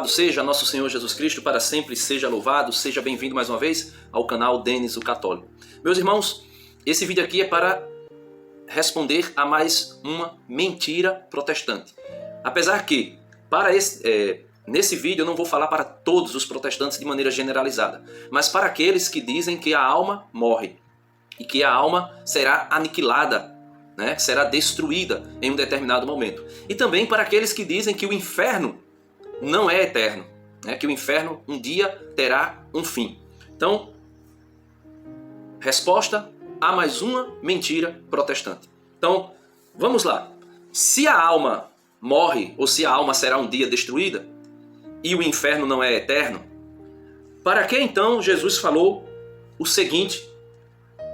Louvado seja nosso Senhor Jesus Cristo, para sempre seja louvado. Seja bem-vindo mais uma vez ao canal Denis o Católico. Meus irmãos, esse vídeo aqui é para responder a mais uma mentira protestante. Apesar que, nesse vídeo eu não vou falar para todos os protestantes de maneira generalizada, mas para aqueles que dizem que a alma morre e que a alma será aniquilada, né? Será destruída em um determinado momento. E também para aqueles que dizem que o inferno não é eterno, né? Que o inferno um dia terá um fim. Então, resposta a mais uma mentira protestante. Então, vamos lá. Se a alma morre, ou se a alma será um dia destruída, e o inferno não é eterno, para que então Jesus falou o seguinte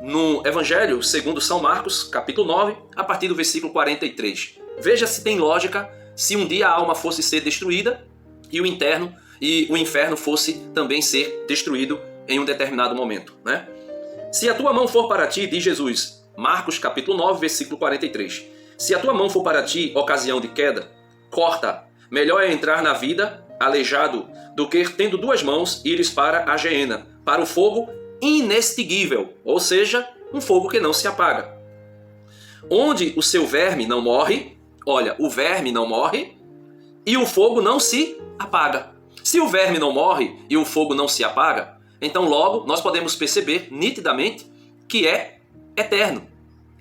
no Evangelho segundo São Marcos, capítulo 9, a partir do versículo 43. Veja se tem lógica se um dia a alma fosse ser destruída e o inferno fosse também ser destruído em um determinado momento, né? Se a tua mão for para ti, diz Jesus, Marcos capítulo 9, versículo 43. Se a tua mão for para ti ocasião de queda, corta. Melhor é entrar na vida aleijado do que, tendo duas mãos, ires para a geena, para o fogo inextinguível, ou seja, um fogo que não se apaga. Onde o seu verme não morre, olha, o verme não morre e o fogo não se apaga. Se o verme não morre e o fogo não se apaga, então logo nós podemos perceber nitidamente que é eterno.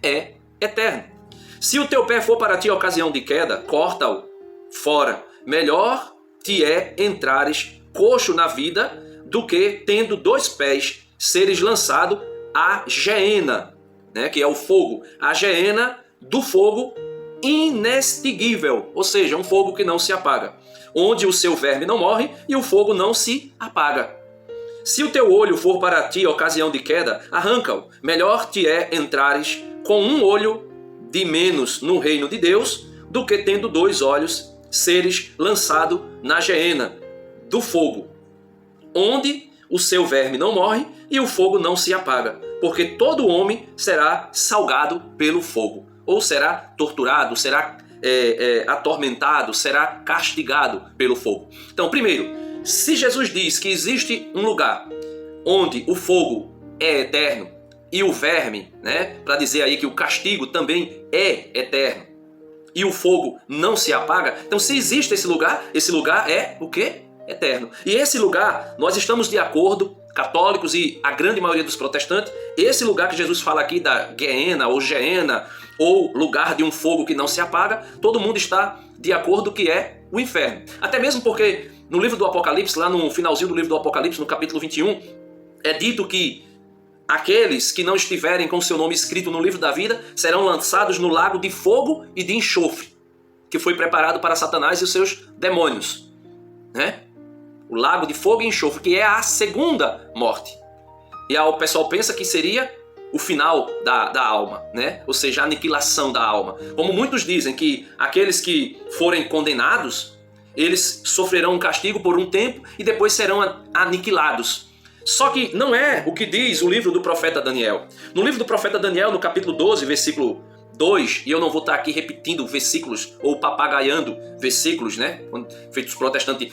É eterno. Se o teu pé for para ti ocasião de queda, corta-o fora. Melhor te é entrares coxo na vida do que, tendo dois pés, seres lançado à geena, né, que é o fogo. A geena do fogo inextinguível, ou seja, um fogo que não se apaga. Onde o seu verme não morre e o fogo não se apaga. Se o teu olho for para ti ocasião de queda, arranca-o. Melhor te é entrares com um olho de menos no reino de Deus do que, tendo dois olhos, seres lançado na geena do fogo, onde o seu verme não morre e o fogo não se apaga, porque todo homem será salgado pelo fogo, ou será torturado, será atormentado, será castigado pelo fogo. Então, primeiro, se Jesus diz que existe um lugar onde o fogo é eterno e o verme, né, para dizer aí que o castigo também é eterno e o fogo não se apaga, então se existe esse lugar é o quê? Eterno. E esse lugar, nós estamos de acordo, católicos e a grande maioria dos protestantes, esse lugar que Jesus fala aqui da Geena ou Geena, ou lugar de um fogo que não se apaga, todo mundo está de acordo que é o inferno. Até mesmo porque no livro do Apocalipse, lá no finalzinho do livro do Apocalipse, no capítulo 21, é dito que aqueles que não estiverem com seu nome escrito no livro da vida serão lançados no lago de fogo e de enxofre, que foi preparado para Satanás e os seus demônios, né? O lago de fogo e enxofre, que é a segunda morte. E o pessoal pensa que seria o final da alma, né? Ou seja, a aniquilação da alma. Como muitos dizem que aqueles que forem condenados, eles sofrerão um castigo por um tempo e depois serão aniquilados. Só que não é o que diz o livro do profeta Daniel. No livro do profeta Daniel, no capítulo 12, versículo 2, e eu não vou estar aqui repetindo versículos ou papagaiando versículos, né? Feitos protestantes,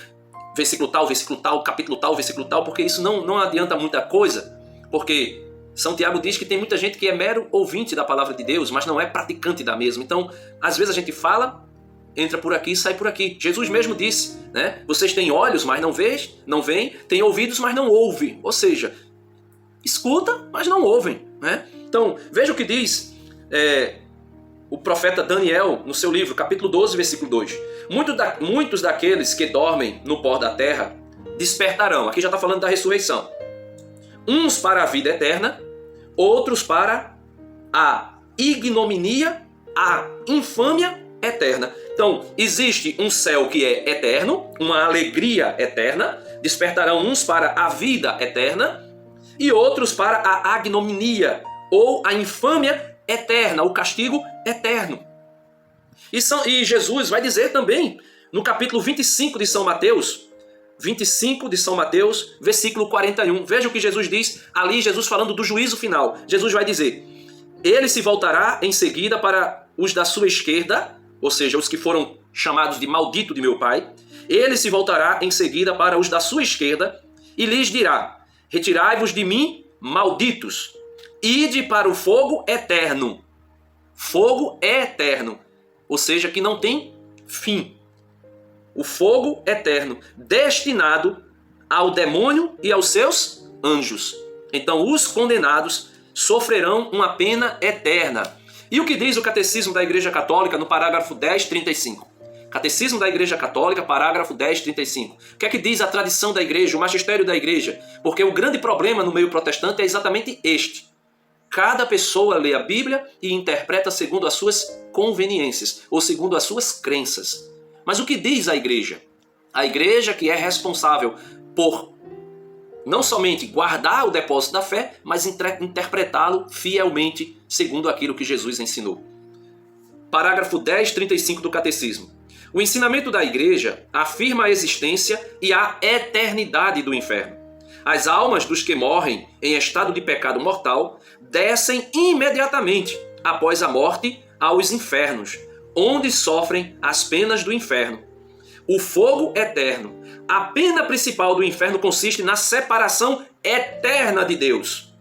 versículo tal, capítulo tal, porque isso não adianta muita coisa, porque São Tiago diz que tem muita gente que é mero ouvinte da palavra de Deus, mas não é praticante da mesma. Então, às vezes a gente fala, entra por aqui e sai por aqui. Jesus mesmo disse, né? Vocês têm olhos, mas não veem, têm ouvidos, mas não ouvem. Ou seja, escuta, mas não ouvem, né? Então, veja o que diz o profeta Daniel no seu livro, capítulo 12, versículo 2. Muitos daqueles que dormem no pó da terra despertarão. Aqui já está falando da ressurreição. Uns para a vida eterna, outros para a ignominia, a infâmia eterna. Então, existe um céu que é eterno, uma alegria eterna. Despertarão uns para a vida eterna e outros para a ignominia ou a infâmia eterna, o castigo eterno. E Jesus vai dizer também no capítulo 25 de São Mateus, versículo 41. Veja o que Jesus diz ali, Jesus falando do juízo final. Jesus vai dizer: ele se voltará em seguida para os da sua esquerda, ou seja, os que foram chamados de maldito de meu Pai, Ele se voltará em seguida para os da sua esquerda e lhes dirá: retirai-vos de mim, malditos, ide para o fogo eterno. Fogo é eterno, ou seja, que não tem fim. O fogo eterno, destinado ao demônio e aos seus anjos. Então, os condenados sofrerão uma pena eterna. E o que diz o Catecismo da Igreja Católica no parágrafo 1035? Catecismo da Igreja Católica, parágrafo 1035. O que é que diz a tradição da Igreja, o magistério da Igreja? Porque o grande problema no meio protestante é exatamente este. Cada pessoa lê a Bíblia e interpreta segundo as suas conveniências, ou segundo as suas crenças. Mas o que diz a Igreja? A Igreja que é responsável por não somente guardar o depósito da fé, mas interpretá-lo fielmente segundo aquilo que Jesus ensinou. Parágrafo 1035 do Catecismo. O ensinamento da Igreja afirma a existência e a eternidade do inferno. As almas dos que morrem em estado de pecado mortal descem imediatamente após a morte aos infernos, onde sofrem as penas do inferno. O fogo eterno. A pena principal do inferno consiste na separação eterna de Deus,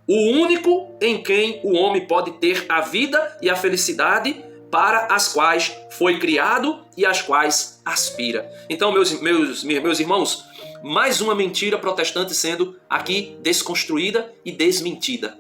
o único em quem o homem pode ter a vida e a felicidade para as quais foi criado e às quais aspira. Então, meus irmãos, mais uma mentira protestante sendo aqui desconstruída e desmentida,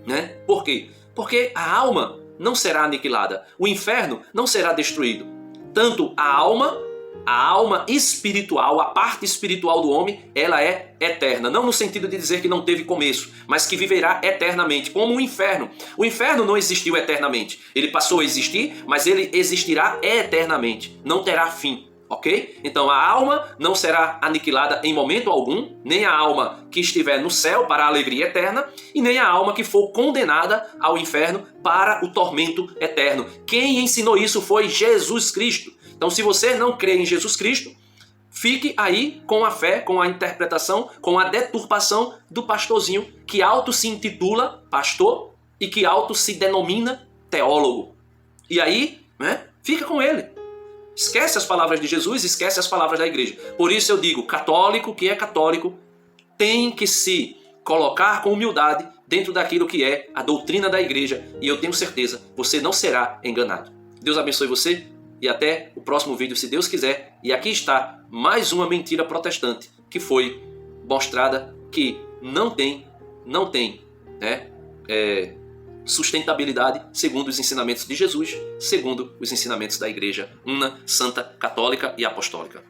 né? Por quê? Porque a alma não será aniquilada, o inferno não será destruído. Tanto a alma espiritual, a parte espiritual do homem, ela é eterna. Não no sentido de dizer que não teve começo, mas que viverá eternamente, como o inferno. O inferno não existiu eternamente. Ele passou a existir, mas ele existirá eternamente. Não terá fim, ok? Então a alma não será aniquilada em momento algum, nem a alma que estiver no céu para a alegria eterna, e nem a alma que for condenada ao inferno para o tormento eterno. Quem ensinou isso foi Jesus Cristo. Então, se você não crê em Jesus Cristo, fique aí com a fé, com a interpretação, com a deturpação do pastorzinho que auto se intitula pastor e que auto se denomina teólogo. E aí, né, fica com ele. Esquece as palavras de Jesus, esquece as palavras da igreja. Por isso eu digo, católico que é católico tem que se colocar com humildade dentro daquilo que é a doutrina da igreja, e eu tenho certeza, você não será enganado. Deus abençoe você. E até o próximo vídeo, se Deus quiser. E aqui está mais uma mentira protestante que foi mostrada que não tem sustentabilidade segundo os ensinamentos de Jesus, segundo os ensinamentos da Igreja Una, Santa, Católica e Apostólica.